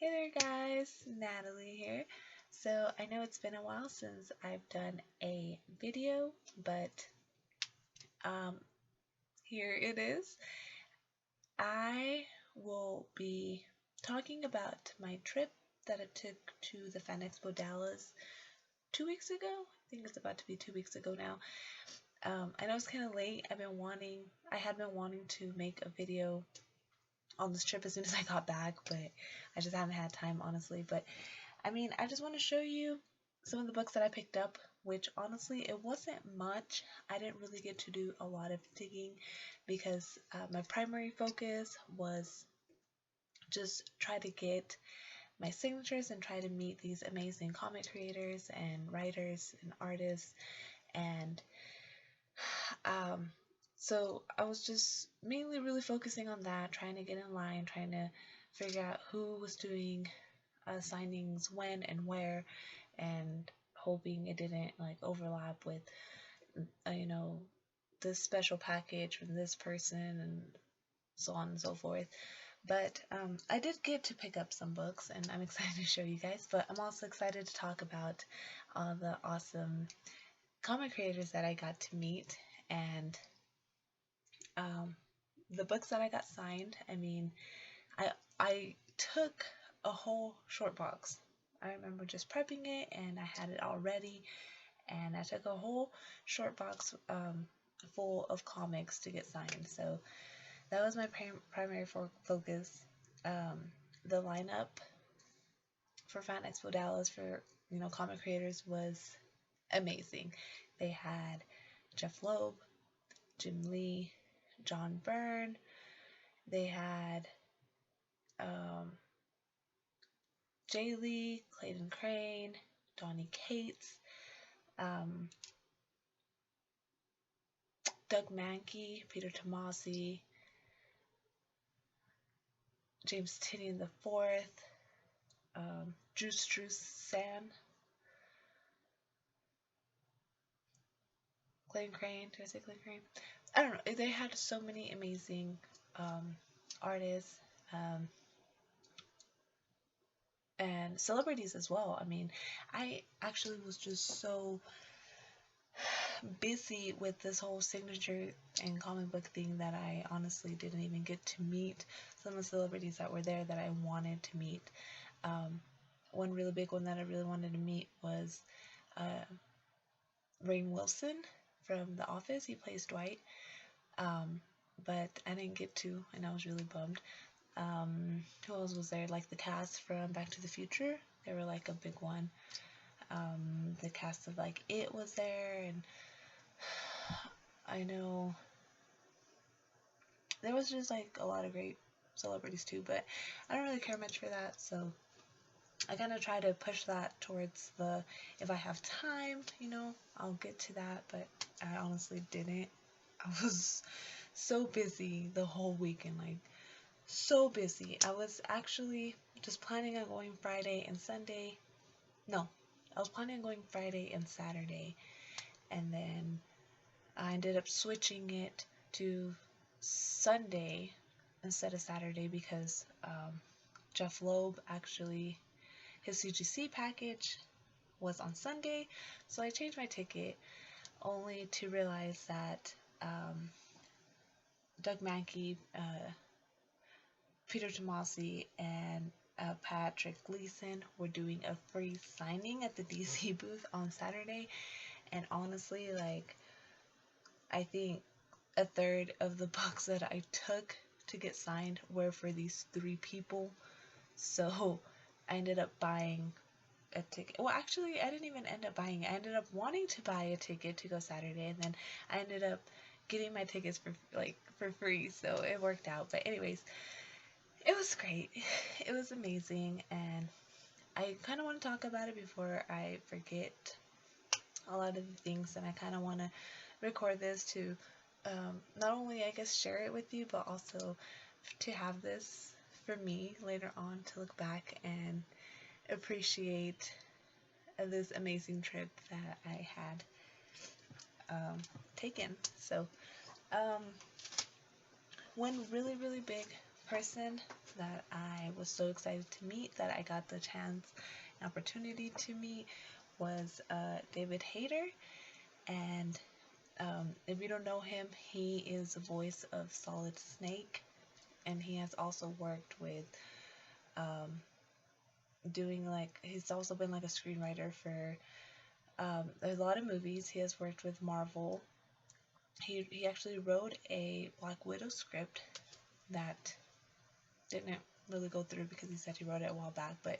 Hey there guys, Natalie here. So I know it's been a while since I've done a video, but um, here it is. I will be talking about my trip that I took to the Fan Expo Dallas 2 weeks ago. I think it's about to be 2 weeks ago now. I know it's kind of late. I had been wanting to make a video on this trip as soon as I got back, but I just haven't had time, honestly. But I just want to show you some of the books that I picked up, which honestly, it wasn't much. I didn't really get to do a lot of digging because my primary focus was just try to get my signatures and try to meet these amazing comic creators and writers and artists. And um, so I was just mainly really focusing on that, trying to get in line, trying to figure out who was doing signings when and where, and hoping it didn't like overlap with this special package from this person and so on and so forth. But I did get to pick up some books, and I'm excited to show you guys. But I'm also excited to talk about all the awesome comic creators that I got to meet, and um, the books that I got signed. I took a whole short box. I remember just prepping it, and I had it all ready, and I took a whole short box full of comics to get signed. So that was my primary focus. The lineup for Fan Expo Dallas for comic creators was amazing. They had Jeff Loeb, Jim Lee, John Byrne. They had Jay Lee, Clayton Crane, Donny Cates, um, Doug Mankey, Peter Tomasi, James Tinian the Fourth, Drew Struzan, Clayton Crane. Did I say Clayton Crane? I don't know. They had so many amazing artists and celebrities as well. I actually was just so busy with this whole signature and comic book thing that I honestly didn't even get to meet some of the celebrities that were there that I wanted to meet. One really big one that I really wanted to meet was Rainn Wilson from The Office. He plays Dwight. But I didn't get to, and I was really bummed. Who else was there? Like the cast from Back to the Future. They were like a big one. The cast of like It was there, and I know there was just like a lot of great celebrities too, but I don't really care much for that, so I kind of try to push that towards if I have time, I'll get to that, but I honestly didn't. I was so busy the whole weekend, like so busy. I was actually just planning on going Friday and Sunday. No, I was planning on going Friday and Saturday, and then I ended up switching it to Sunday instead of Saturday because Jeff Loeb actually, his CGC package was on Sunday, so I changed my ticket only to realize that Doug Mankey, Peter Tomasi, and Patrick Gleason were doing a free signing at the DC booth on Saturday, and honestly, like, I think a third of the books that I took to get signed were for these three people, so I ended up buying a ticket. Well, actually, I didn't even end up buying it. I ended up wanting to buy a ticket to go Saturday, and then I ended up getting my tickets for free, so it worked out. But anyways, it was great. It was amazing, and I kind of want to talk about it before I forget a lot of the things, and I kind of want to record this to not only, I guess, share it with you, but also to have this for me later on to look back and appreciate this amazing trip that I had taken. So, one really, really big person that I was so excited to meet, that I got the chance and opportunity to meet, was David Hayter. And if you don't know him, he is the voice of Solid Snake, and he has also worked with he's also been like a screenwriter for a lot of movies. He has worked with Marvel. He actually wrote a Black Widow script that didn't really go through because he said he wrote it a while back, but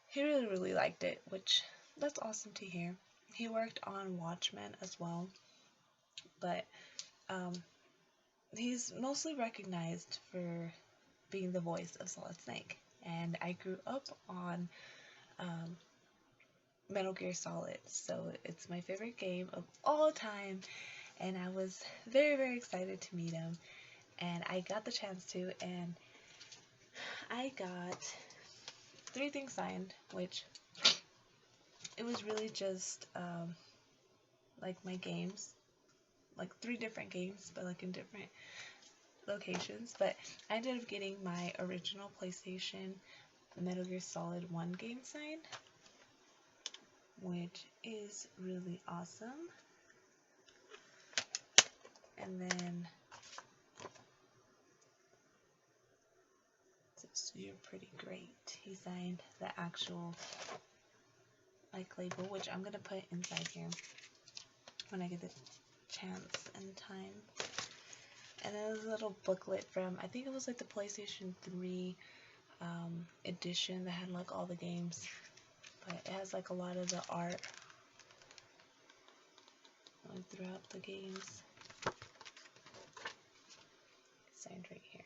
he really liked it, which that's awesome to hear. He worked on Watchmen as well, but he's mostly recognized for being the voice of Solid Snake. And I grew up on Metal Gear Solid, so it's my favorite game of all time, and I was very excited to meet him, and I got the chance to, and I got 3 things signed, which it was really just like my games, like 3 different games, but like in different locations. But I ended up getting my original PlayStation Metal Gear Solid 1 game signed, which is really awesome. And then so you're pretty great. He signed the actual like label, which I'm gonna put inside here when I get the chance and time. And then there's a little booklet from, I think it was like the PlayStation 3 edition that had like all the games, but it has like a lot of the art throughout the games. Signed right here.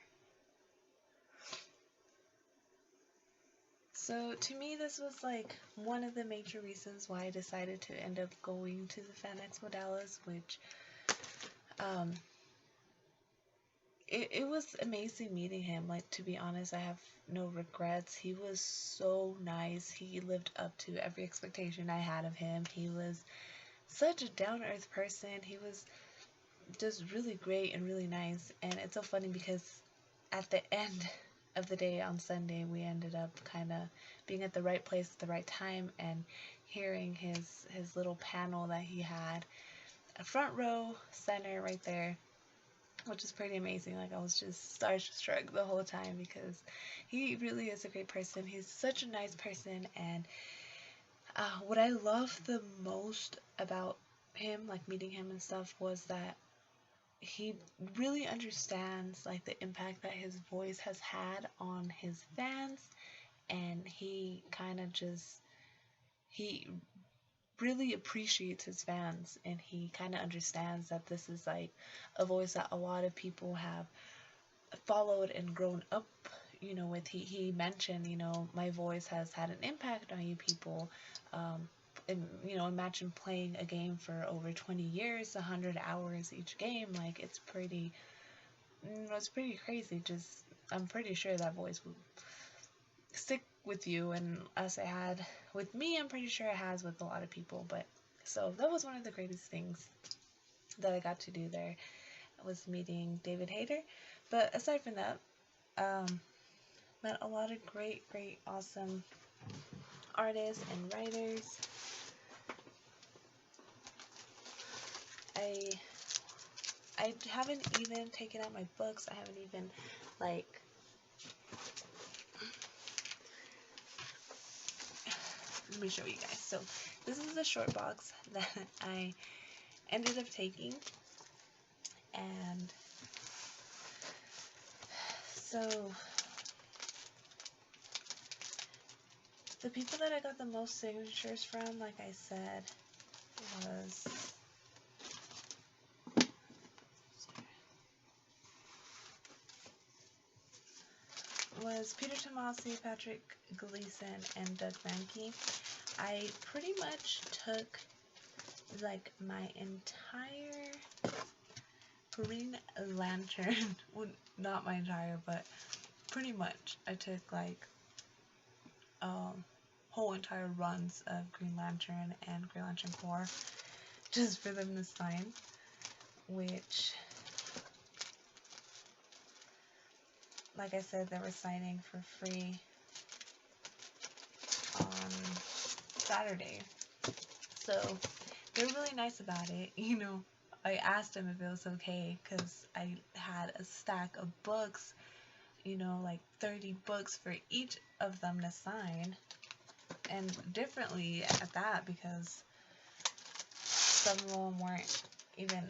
So to me, this was like one of the major reasons why I decided to end up going to the Fan Expo Dallas, which it was amazing meeting him. Like, to be honest, I have no regrets. He was so nice. He lived up to every expectation I had of him. He was such a down-to-earth person. He was just really great and really nice. And it's so funny because at the end of the day on Sunday, we ended up kind of being at the right place at the right time and hearing his little panel that he had, a front row center right there, which is pretty amazing. Like, I was just starstruck the whole time because he really is a great person. He's such a nice person, and what I loved the most about him, like meeting him and stuff, was that he really understands like the impact that his voice has had on his fans, and he kind of just, he really appreciates his fans, and he kind of understands that this is like a voice that a lot of people have followed and grown up, you know, with. He mentioned, you know, my voice has had an impact on you people. And, you know, imagine playing a game for over 20 years, 100 hours each game. Like, it's pretty crazy. Just, I'm pretty sure that voice would stick with you, and as it had with me, I'm pretty sure it has with a lot of people. But so that was one of the greatest things that I got to do there, was meeting David Hayter. But aside from that, met a lot of great awesome artists and writers. I haven't even taken out my books. I haven't even, like, let me show you guys. So this is the short box that I ended up taking, and so the people that I got the most signatures from, like I said, was Peter Tomasi, Patrick Gleason, and Doug Mankey. I pretty much took like my entire Green Lantern, well, not my entire, but pretty much I took like whole entire runs of Green Lantern and Green Lantern Corps just for them to sign, which like I said, they were signing for free on Saturday. So they're really nice about it. You know, I asked them if it was okay because I had a stack of books, you know, like 30 books for each of them to sign, and differently at that, because some of them weren't even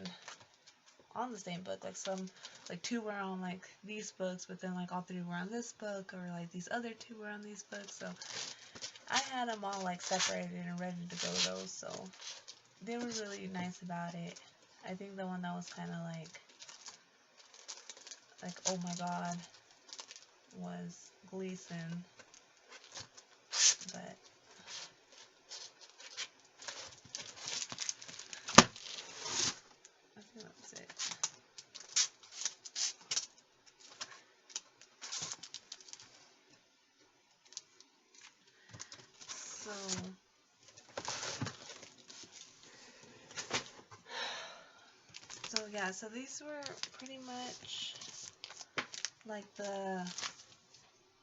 on the same book. Like some, like 2 were on like these books, but then like all 3 were on this book, or like these other 2 were on these books. So I had them all like separated and ready to go though, so they were really nice about it. I think the one that was kind of like oh my god was Gleason, but I think that's it. So yeah, so these were pretty much like the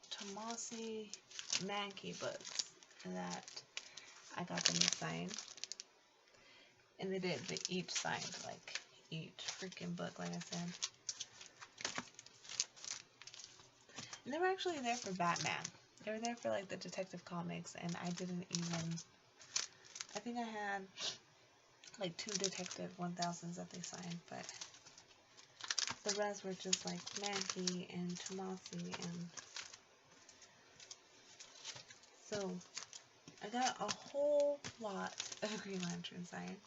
Tomasi Mankey books that I got them to sign. And they each signed like each freaking book, like I said. And they were actually there for Batman. They were there for like the Detective Comics, and I didn't even, I think I had like 2 Detective 1000s that they signed, but the rest were just like Mankey and Tomasi, and so I got a whole lot of Green Lantern signed.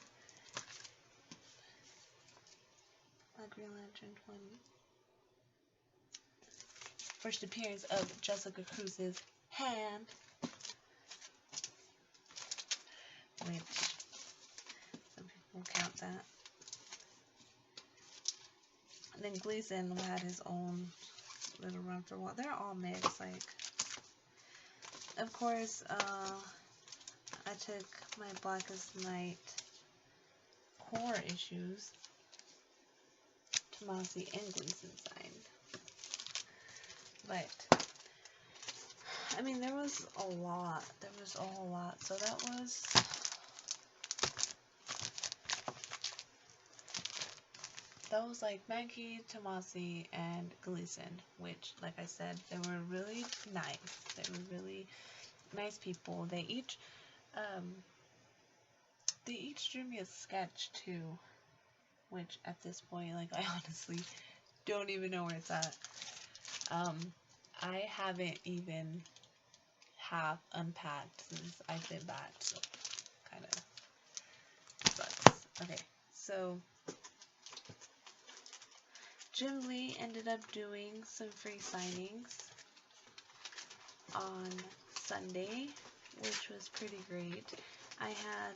A Green Lantern 20. First appearance of Jessica Cruz's hand, which some people count that. And then Gleason had his own little run for a while. They're all mixed. Like, of course, I took my Blackest Night core issues. Tomasi and Gleason signed. But I mean, there was a lot. There was a whole lot. So that was like Mankey, Tomasi, and Gleason, which, like I said, they were really nice. They were really nice people. They each drew me a sketch too, which at this point, like, I honestly don't even know where it's at. I haven't even half unpacked since I've been back, so kind of sucks. Okay, so Jim Lee ended up doing some free signings on Sunday, which was pretty great. I had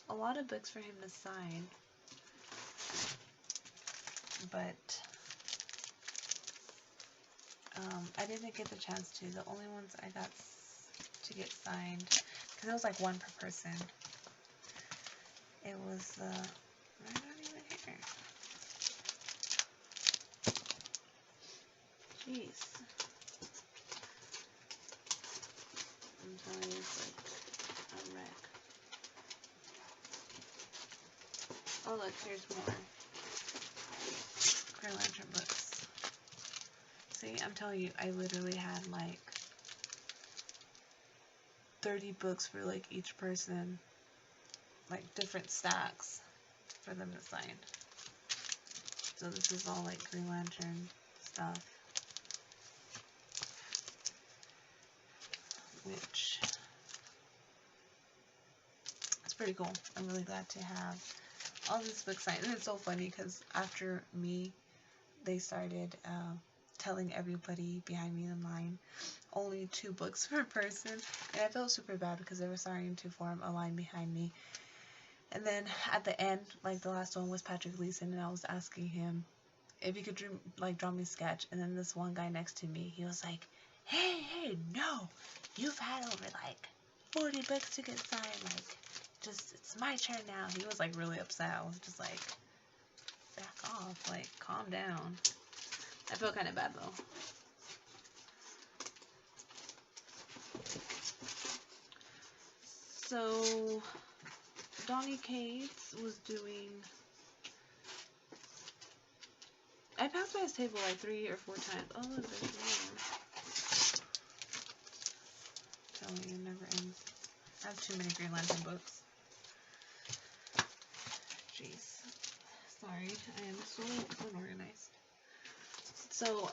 a lot of books for him to sign, but I didn't get the chance to. The only ones I got to get signed, because it was like 1 per person. It was they're not even here. Jeez. I'm telling you, it's like a wreck. Oh look, here's more Green Lantern books. See, I'm telling you, I literally had like 30 books for like each person, like different stacks for them to sign. So this is all like Green Lantern stuff, which is pretty cool. I'm really glad to have all these books signed. And it's so funny because after me, they started telling everybody behind me in line only 2 books per person, and I felt super bad because they were starting to form a line behind me. And then at the end, like the last one was Patrick Gleason, and I was asking him if he could draw me a sketch, and then this one guy next to me, he was like, hey, no, you've had over like 40 books to get signed, like, just, it's my turn now. He was like really upset. I was just like, back off, like, calm down. I feel kind of bad though. So Donnie Cates was doing. I passed by his table like 3 or 4 times. Oh, look, there's more. Telling you, it never ends. I have too many Green Lantern books. Jeez. Sorry, I am so unorganized. So,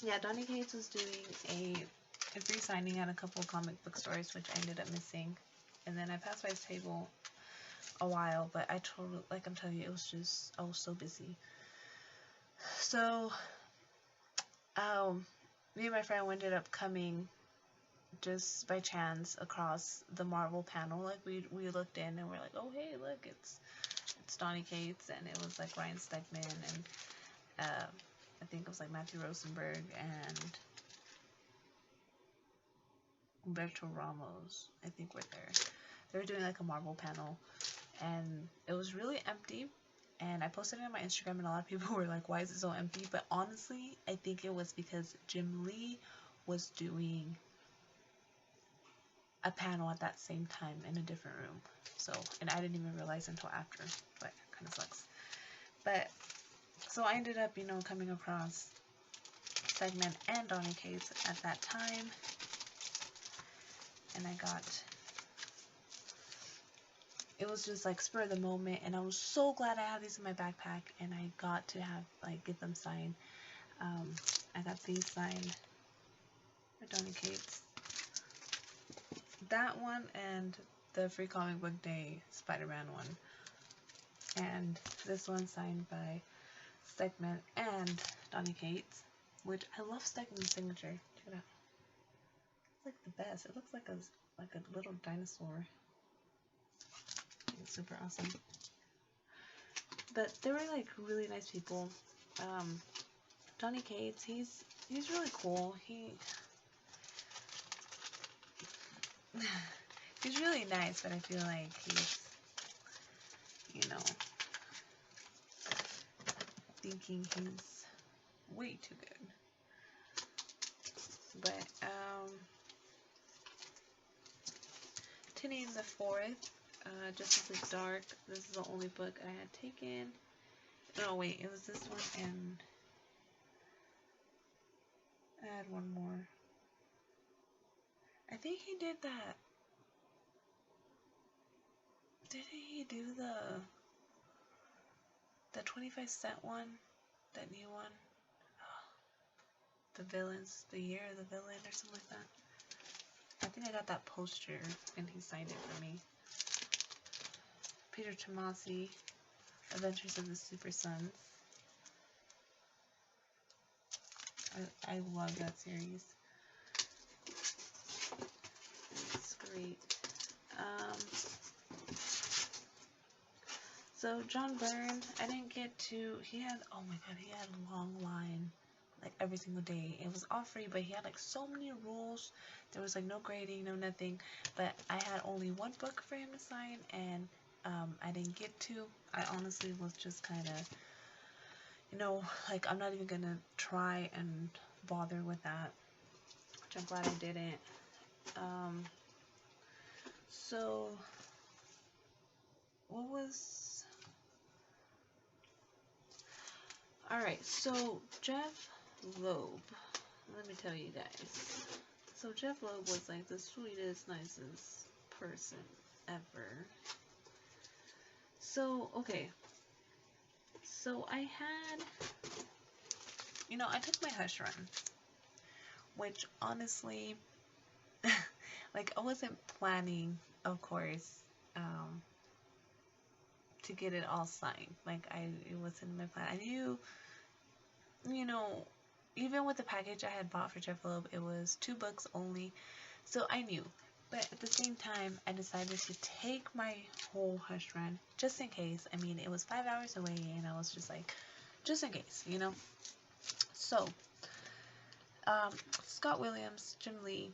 yeah, Donnie Cates was doing a free signing at a couple of comic book stores, which I ended up missing. And then I passed by his table a while, but I totally, like I'm telling you, it was just, I was so busy. So, me and my friend ended up coming just by chance across the Marvel panel. Like we looked in and we're like, oh hey, look, it's Donnie Cates, and it was like Ryan Stegman and I think it was like Matthew Rosenberg and Humberto Ramos, I think, were there. They were doing like a Marvel panel, and it was really empty. And I posted it on my Instagram, and a lot of people were like, why is it so empty? But honestly, I think it was because Jim Lee was doing a panel at that same time in a different room. So, and I didn't even realize until after, but it kind of sucks. But, so I ended up, you know, coming across Stegman and Donnie Cates at that time. And I got, it was just like spur of the moment, and I was so glad I had these in my backpack, and I got to have, like, get them signed. I got these signed by Donnie Cates. That one and the Free Comic Book Day Spider-Man one. And this one signed by Stegman and Donnie Cates, which I love Stegman's signature. Check it out. It's like the best. It looks like a little dinosaur. It's super awesome. But they were like really nice people. Donnie Cates, he's really cool. He's really nice, but I feel like he's, you know, thinking he's way too good. But Tinny in the Fourth, Just as Dark. This is the only book I had taken. No, wait, it was this one, and I had one more. I think he did that. Didn't he do the 25-cent one? That new one? The Villains, the Year of the Villain, or something like that. I think I got that poster, and he signed it for me. Peter Tomasi, Adventures of the Super Sons. I love that series. It's great. So John Byrne, I didn't get to, he had, oh my god, he had a long line, like every single day. It was all free, but he had like so many rules. There was like no grading, no nothing, but I had only one book for him to sign, and I didn't get to. I honestly was just kind of, you know, like, I'm not even gonna try and bother with that, which I'm glad I didn't. So what was, alright, so Jeff Loeb, let me tell you guys. So Jeff Loeb was like the sweetest, nicest person ever. So, okay. So I had, you know, I took my Hush run, which honestly, like, I wasn't planning, of course, to get it all signed. Like, it wasn't in my plan. I knew, you know, even with the package I had bought for Jeff Loeb, it was 2 books only, so I knew. But at the same time, I decided to take my whole Hush run, just in case. I mean, it was 5 hours away, and I was just like, just in case, you know? So, Scott Williams, Jim Lee,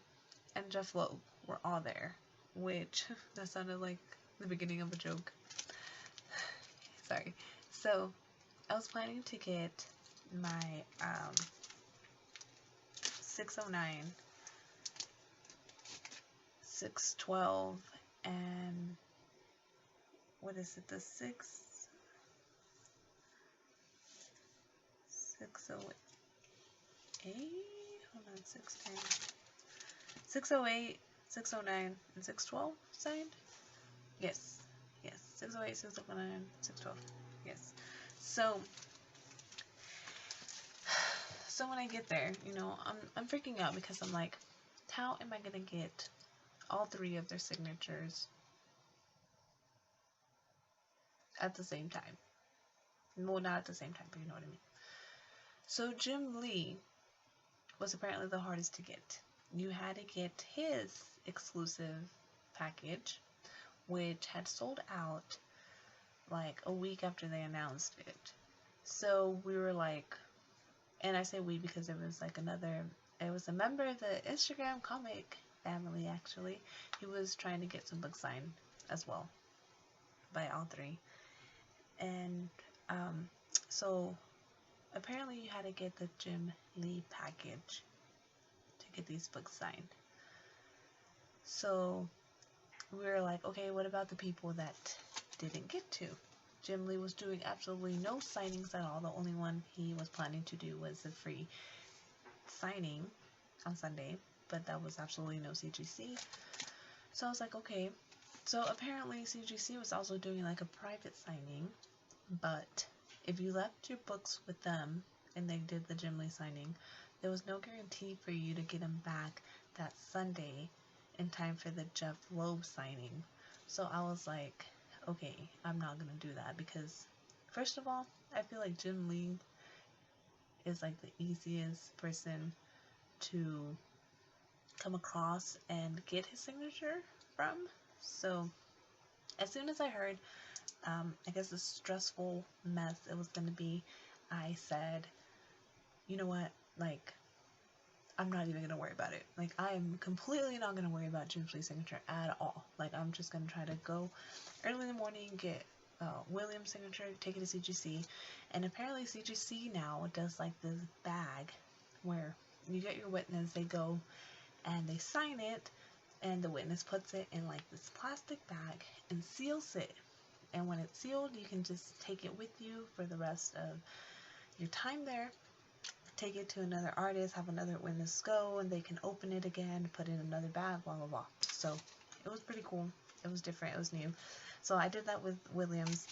and Jeff Loeb were all there, which, that sounded like the beginning of a joke. Sorry. So, I was planning to get my 609, 612, and what is it, the 608, hold on, 610, 608, 609, and 612 signed? Yes, yes, 608, 609, 612, yes. So when I get there, you know, I'm freaking out because I'm like, how am I gonna get all three of their signatures at the same time? Well, not at the same time, but you know what I mean. So Jim Lee was apparently the hardest to get. You had to get his exclusive package, which had sold out like a week after they announced it. So we were like, and I say we because it was like it was a member of the Instagram comic family actually. He was trying to get some books signed as well by all three. And so apparently you had to get the Jim Lee package to get these books signed. So we were like, okay, what about the people that didn't get to? Jim Lee was doing absolutely no signings at all. The only one he was planning to do was a free signing on Sunday, but that was absolutely no CGC. So I was like, okay. So apparently CGC was also doing like a private signing, but if you left your books with them and they did the Jim Lee signing, there was no guarantee for you to get them back that Sunday in time for the Jeff Loeb signing. So I was like, okay, I'm not gonna do that because first of all, I feel like Jim Lee is like the easiest person to come across and get his signature from. So as soon as I heard I guess the stressful mess it was gonna be, I said, you know what, like, I'm not even gonna worry about it. Like, I am completely not gonna worry about Jim Lee's signature at all. Like, I'm just gonna try to go early in the morning, get William's signature, take it to CGC, and apparently CGC now does like this bag where you get your witness, they go and they sign it, and the witness puts it in like this plastic bag and seals it. And when it's sealed, you can just take it with you for the rest of your time there. Take it to another artist, have another witness go, and they can open it again, put it in another bag, blah, blah, blah. So it was pretty cool. It was different. It was new. So I did that with Williams.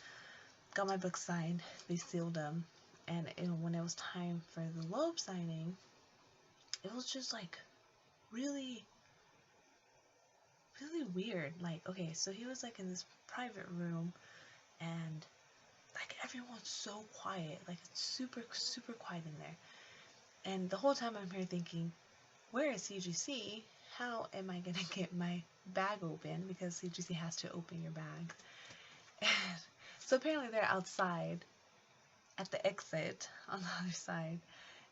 Got my book signed. They sealed them. And when it was time for the Loeb signing, it was just like really, really weird. Like, okay, so he was like in this private room, and like everyone's so quiet. Like, it's super, super quiet in there. And the whole time I'm here thinking, where is CGC? How am I going to get my bag open? Because CGC has to open your bag. And so apparently they're outside at the exit on the other side.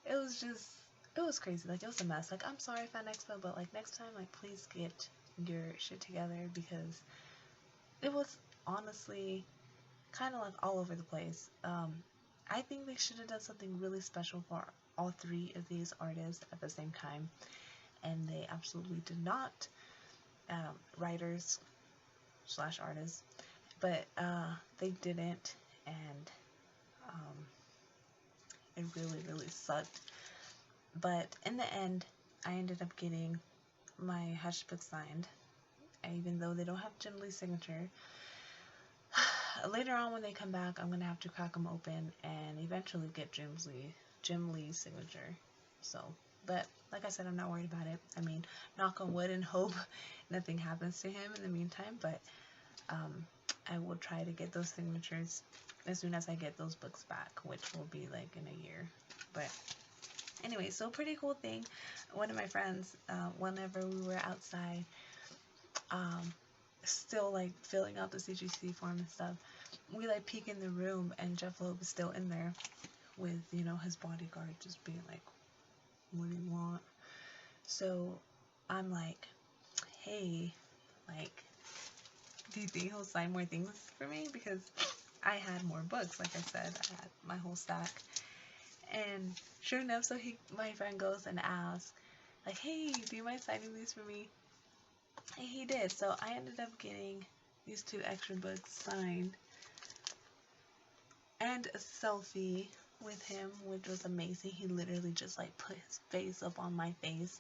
It was crazy. Like, it was a mess. Like, I'm sorry, Fan Expo, but like next time, like, please get your shit together because it was honestly kind of like all over the place. I think they should have done something really special for all three of these artists at the same time, and they absolutely did not. Writers / artists, but they didn't, and it really, really sucked. But in the end, I ended up getting my Hush book signed, even though they don't have Jim Lee's signature. Later on when they come back, I'm going to have to crack them open and eventually get Jim Lee's signature. So, but like I said, I'm not worried about it. I mean, knock on wood and hope nothing happens to him in the meantime, but I will try to get those signatures as soon as I get those books back, which will be like in a year. But anyway, so pretty cool thing. One of my friends, whenever we were outside, still like filling out the CGC form and stuff, we like peek in the room and Jeff Loeb is still in there with, you know, his bodyguard just being like, what do you want? So I'm like, hey, like, do you think he'll sign more things for me? Because I had more books, like I said, I had my whole stack. And sure enough, so my friend goes and asks, like, hey, do you mind signing these for me? And he did. So I ended up getting these 2 extra books signed and a selfie with him, which was amazing. He literally just like put his face up on my face,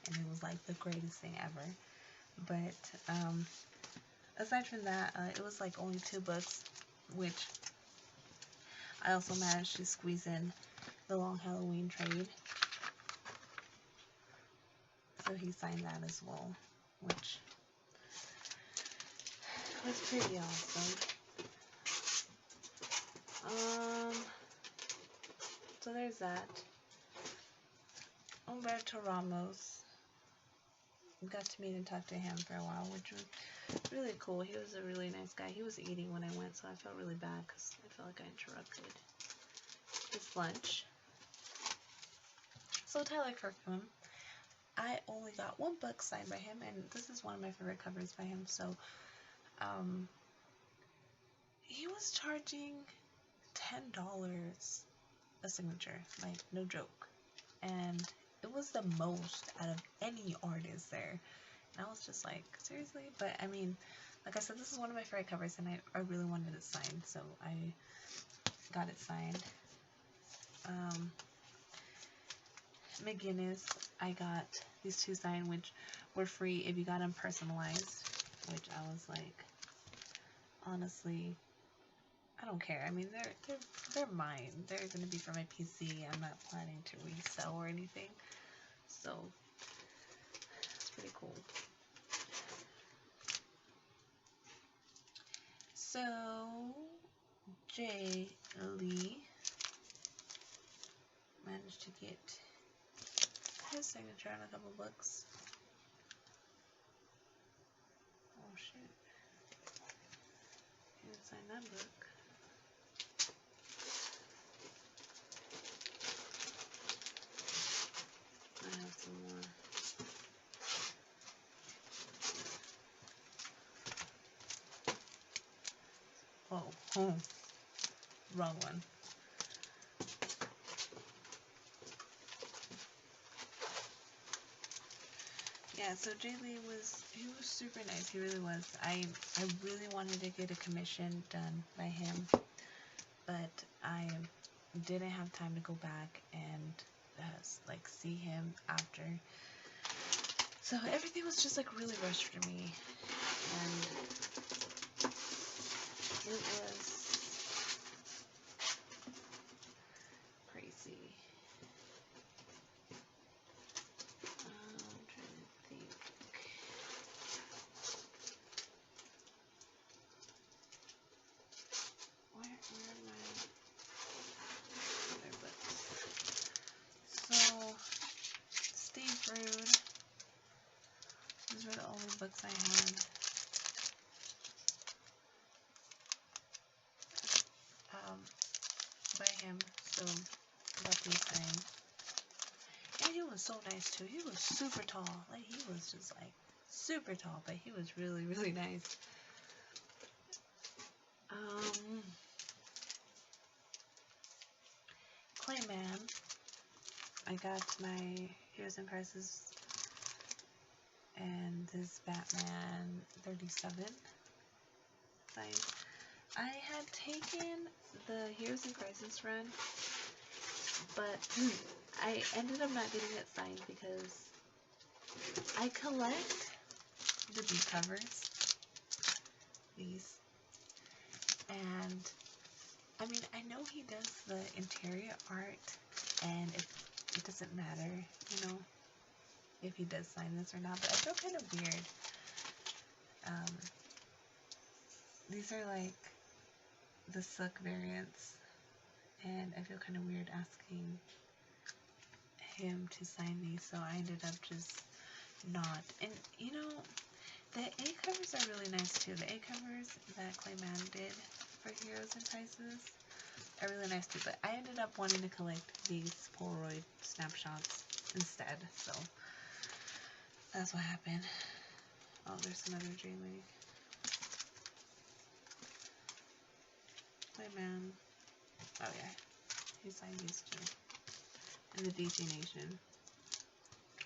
and it was like the greatest thing ever. But aside from that, it was like only 2 books, which I also managed to squeeze in the Long Halloween trade. So he signed that as well, which was pretty awesome. So there's that. Umberto Ramos. Got to meet and talk to him for a while, which was really cool. He was a really nice guy. He was eating when I went, so I felt really bad because I felt like I interrupted his lunch. So Tyler Kirkham, I only got 1 book signed by him, and this is one of my favorite covers by him. So he was charging $10 a signature, like no joke, and it was the most out of any artist there. And I was just like, seriously? But I mean, like I said, this is one of my favorite covers, and I really wanted it signed, so I got it signed. McGinnis, I got these 2 signed, which were free if you got them personalized, which I was like, honestly, I don't care. I mean, they're mine. They're gonna be for my PC. I'm not planning to resell or anything, so it's pretty cool. So Jay Lee managed to get his signature on a couple books. Oh shoot. He didn't sign that book. I have some more. Oh, wrong one. Yeah, so Jay Lee he was super nice. He really was. I really wanted to get a commission done by him, but I didn't have time to go back and like see him after. So everything was just like really rushed for me, and it was crazy. I'm trying to think. Where are my other books? So, Steve Rude. These were the only books I had. By him, so I got these signed. And he was so nice too. He was super tall. Like, he was just like super tall, but he was really, really nice. Clayman. I got my Heroes and Crisis and this Batman 37 signed. I had taken the Heroes and Crisis run, but I ended up not getting it signed because I collect the B covers, these, and I mean, I know he does the interior art, and it doesn't matter, you know, if he does sign this or not, but I feel kind of weird. These are like the suck variants, and I feel kind of weird asking him to sign these, so I ended up just not. And you know, the A covers are really nice too. The A covers that Clayman did for Heroes and Crisis are really nice too, but I ended up wanting to collect these Polaroid snapshots instead, so that's what happened. Oh, there's another J-League. Clayman. Oh yeah, he signed these too. And the DC Nation.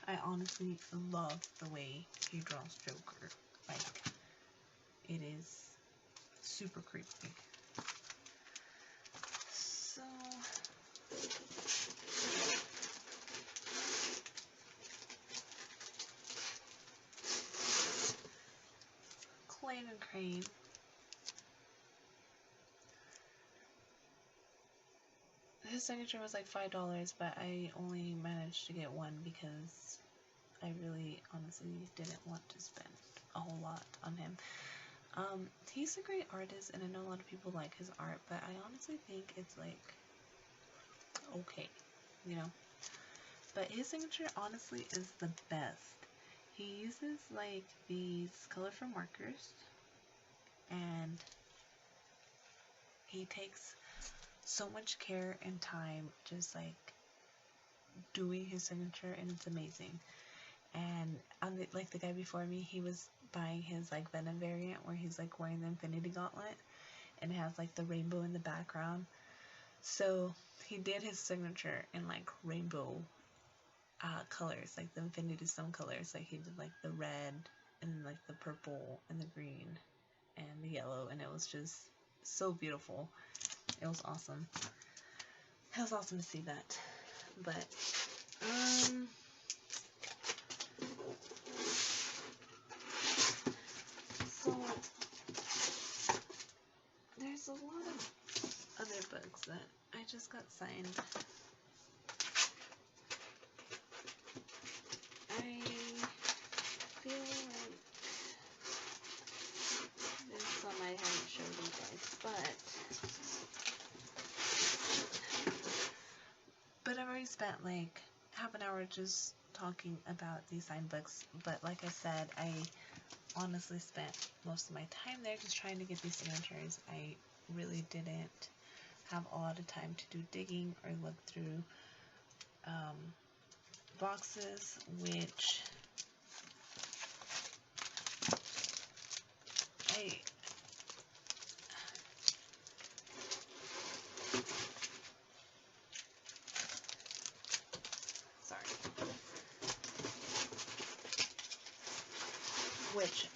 I honestly love the way he draws Joker. Like, it is super creepy. So, Clayton and Crane. His signature was like $5, but I only managed to get one because I really honestly didn't want to spend a whole lot on him. He's a great artist, and I know a lot of people like his art, but I honestly think it's like okay, you know. But his signature honestly is the best. He uses like these colorful markers, and he takes so much care and time just like doing his signature, and it's amazing. And like the guy before me, he was buying his like Venom variant where he's like wearing the Infinity Gauntlet and it has like the rainbow in the background. So he did his signature in like rainbow colors, like the Infinity Stone colors. Like he did like the red and like the purple and the green and the yellow, and it was just so beautiful. It was awesome. It was awesome to see that. But so there's a lot of other books that I just got signed. I feel like there's some I haven't showed you guys, but I've already spent like half an hour just talking about these signed books. But like I said, I honestly spent most of my time there just trying to get these signatures. I really didn't have a lot of time to do digging or look through boxes, which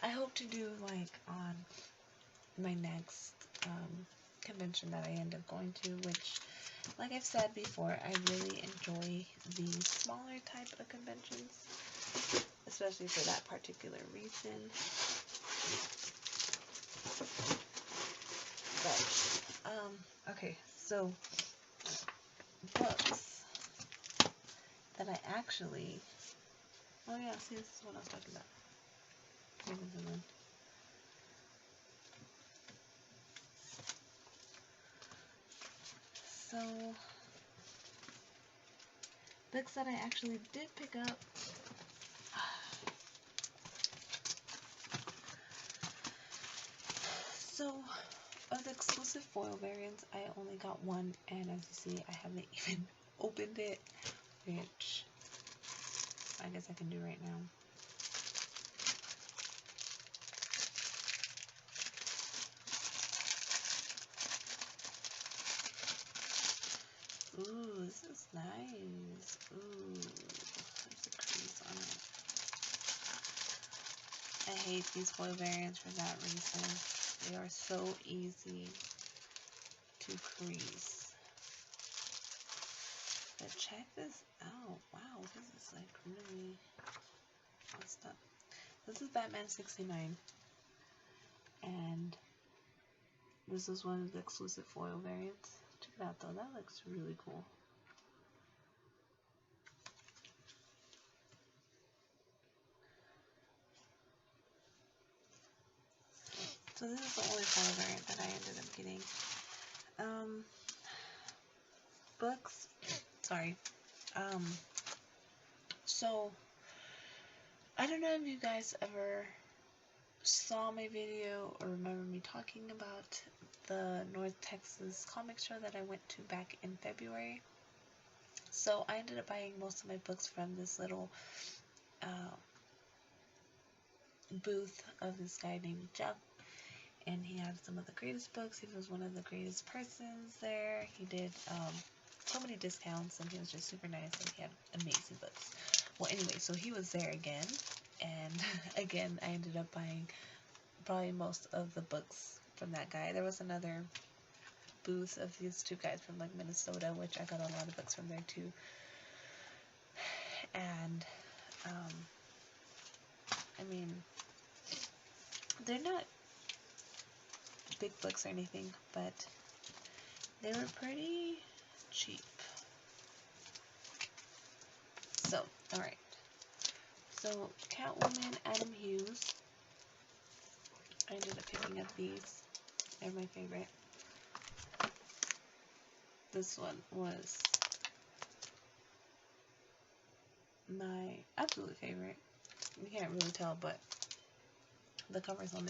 I hope to do like on my next convention that I end up going to, which, like I've said before, I really enjoy the smaller type of conventions, especially for that particular reason. But, okay, so books that I actually, oh yeah, see, this is what I was talking about. So, books that I actually did pick up. So, of the exclusive foil variants, I only got one, and as you see, I haven't even opened it, which I guess I can do right now. Ooh, this is nice. Ooh, there's a crease on it. I hate these foil variants for that reason. They are so easy to crease. But check this out. Wow, this is like really messed up. This is Batman 69. And this is one of the exclusive foil variants. Check it out though, that looks really cool. So this is the only foil variant that I ended up getting. Books. Sorry. So I don't know if you guys ever saw my video or remember me talking about the North Texas comic show that I went to back in February. So I ended up buying most of my books from this little booth of this guy named Jeff, and he had some of the greatest books. He was one of the greatest persons there. He did so many discounts, and he was just super nice, and he had amazing books. Well, anyway, so he was there again, and again, I ended up buying probably most of the books from that guy. There was another booth of these two guys from like Minnesota, which I got a lot of books from there too. And I mean, they're not big books or anything, but they were pretty cheap. So, alright. So, Catwoman, Adam Hughes. I ended up picking up these. They're my favorite. This one was my absolute favorite. You can't really tell, but the covers on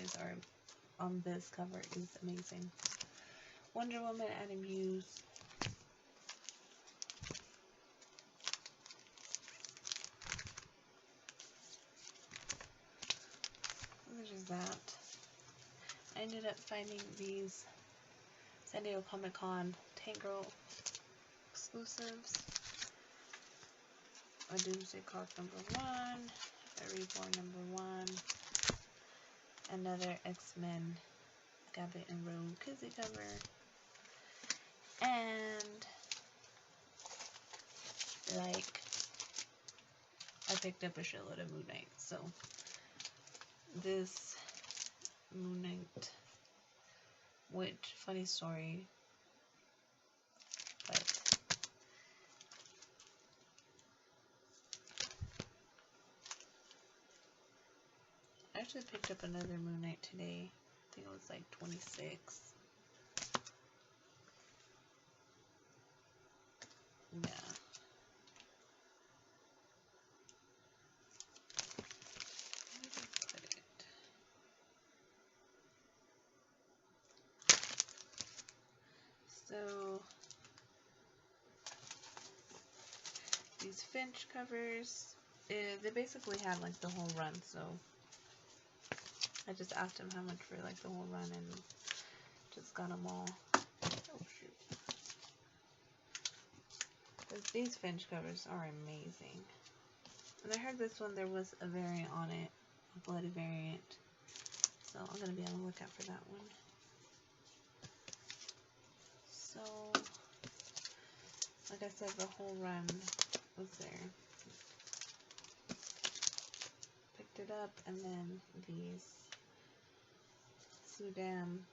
this cover is amazing. Wonder Woman, Adam Hughes. There's that. I ended up finding these San Diego Comic Con Tank Girl exclusives. A Doomsday Clock #1, a Reborn #1, another X-Men Gambit and Rogue Kizzy cover, and like I picked up a shitload of Moon Knight. So this Moon Knight, which funny story, but I actually picked up another Moon Knight today. I think it was like 26. Yeah. So these Finch covers, they basically had like the whole run, so I just asked him how much for like the whole run and just got them all. Oh shoot. These Finch covers are amazing. And I heard this one, there was a variant on it, a bloody variant. So I'm going to be on the lookout for that one. So, like I said, the whole run was there. Picked it up, and then these Sudan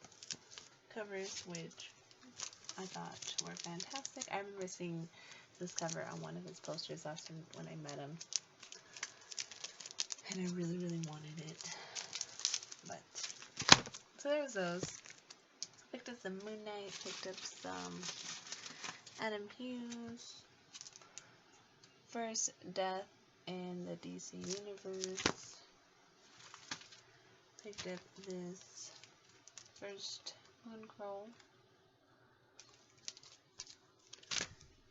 covers, which I thought were fantastic. I remember seeing this cover on one of his posters last time when I met him, and I really, really wanted it. But so there was those. Picked up some Moon Knight. Picked up some Adam Hughes. First Death in the DC Universe. Picked up this First Mooncrow.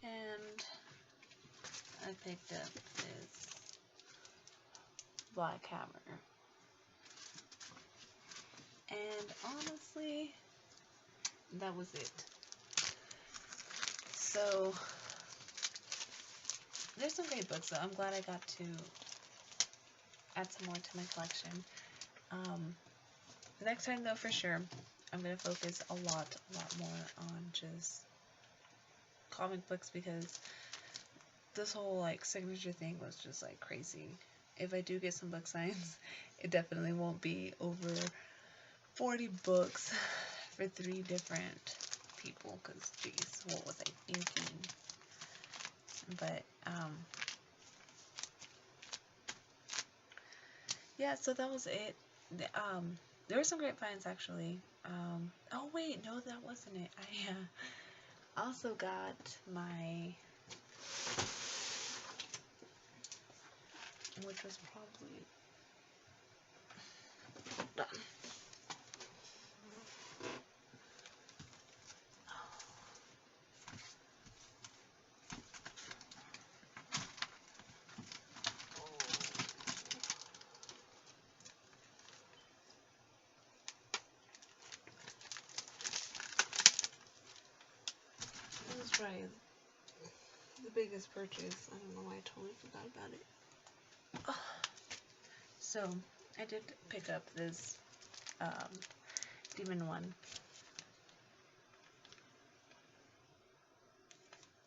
And I picked up this Black Hammer. And honestly, that was it. So there's some great books though. I'm glad I got to add some more to my collection. The next time though, for sure, I'm going to focus a lot more on just comic books, because this whole like signature thing was just like crazy. If I do get some book signs, it definitely won't be over 40 books for 3 different people, because geez, what was I thinking? But yeah, so that was it. There were some great finds actually. Oh wait, no, that wasn't it. I also got my, which was probably done. This was probably the biggest purchase. I don't know why I totally forgot about it. So I did pick up this demon one.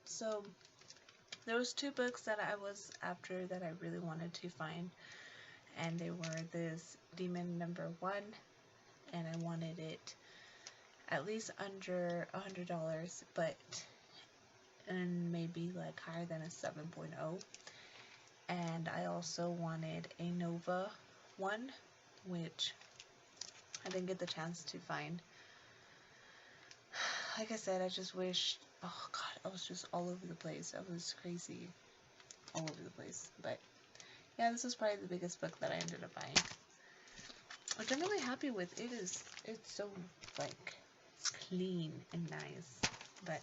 So there was two books that I was after that I really wanted to find, and they were this demon number 1, and I wanted it at least under $100, but and maybe like higher than a 7.0. And I also wanted a Nova one, which I didn't get the chance to find. Like I said, I just wish, oh god, I was just all over the place. I was crazy all over the place. But yeah, this was probably the biggest book that I ended up buying, which I'm really happy with. It's so like clean and nice. But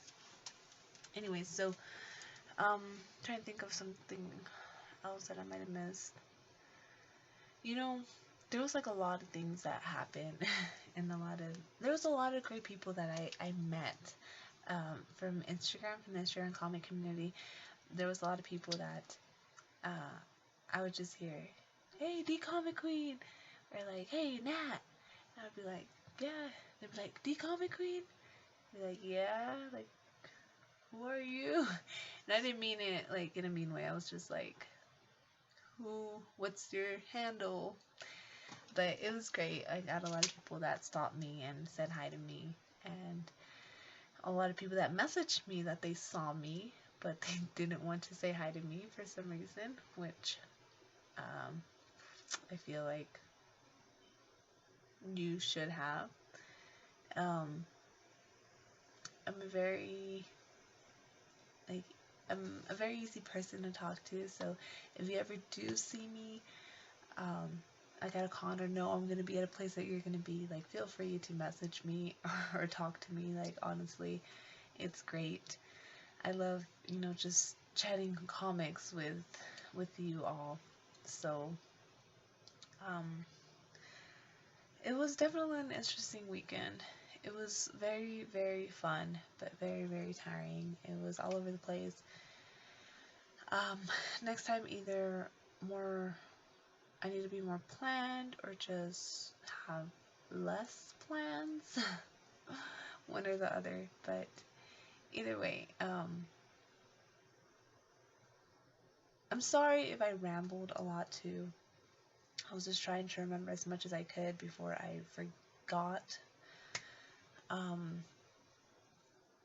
anyways, so trying to think of something else that I might have missed. You know, there was like a lot of things that happened and there was a lot of great people that I met from the Instagram comic community. There was a lot of people that I would just hear, hey, D Comic Queen, or like, hey, Nat. And I'd be like, yeah. They'd be like, D Comic Queen? I'd be like, yeah, like, who are you? And I didn't mean it like in a mean way. I was just like, what's your handle? But it was great. I got a lot of people that stopped me and said hi to me, and a lot of people that messaged me that they saw me, but they didn't want to say hi to me for some reason, which I feel like you should have. I'm a very easy person to talk to, so if you ever do see me like at a con or know I'm gonna be at a place that you're gonna be, like, feel free to message me or talk to me. Like, honestly, it's great. I love, you know, just chatting comics with you all. So it was definitely an interesting weekend. It was very, very fun, but very, very tiring. It was all over the place. Next time, either I need to be more planned or just have less plans. One or the other. But either way, I'm sorry if I rambled a lot too. I was just trying to remember as much as I could before I forgot. I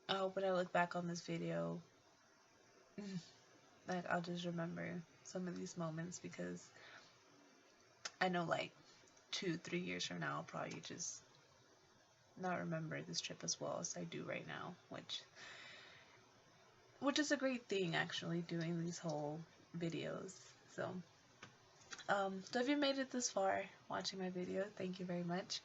hope when I look back on this video, like, I'll just remember some of these moments, because I know, like, 2-3 years from now, I'll probably just not remember this trip as well as I do right now, which is a great thing, actually, doing these whole videos. So if you made it this far watching my video, thank you very much.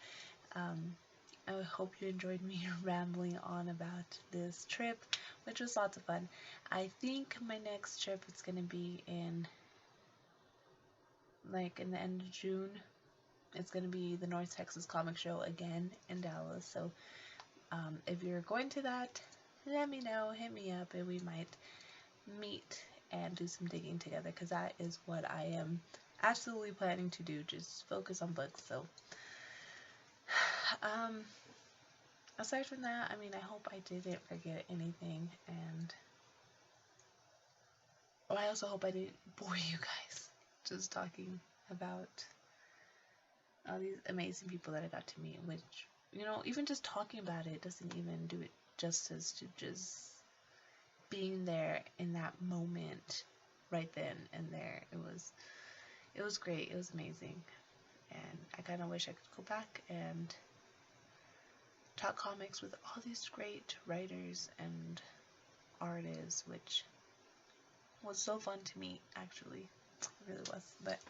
I hope you enjoyed me rambling on about this trip, which was lots of fun. I think my next trip is going to be in the end of June. It's going to be the North Texas Comic Show again in Dallas. So if you're going to that, let me know, hit me up, and we might meet and do some digging together, because that is what I am absolutely planning to do, just focus on books. So aside from that, I mean, I hope I didn't forget anything, and I also hope I didn't bore you guys just talking about all these amazing people that I got to meet, which, you know, even just talking about it doesn't even do it justice to just being there in that moment right then and there. It was great. It was amazing. And I kind of wish I could go back and talk comics with all these great writers and artists, which was so fun to meet, actually. It really was. But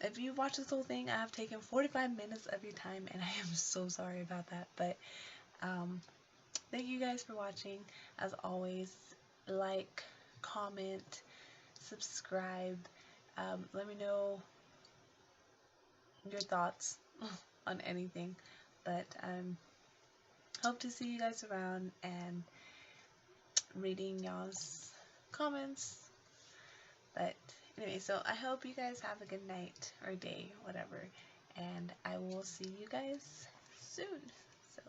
if you watch this whole thing, I have taken 45 minutes of your time, and I am so sorry about that. But thank you guys for watching. As always, like, comment, subscribe. Let me know your thoughts on anything. But hope to see you guys around and reading y'all's comments. But Anyway, so I hope you guys have a good night or day, whatever, and I will see you guys soon. So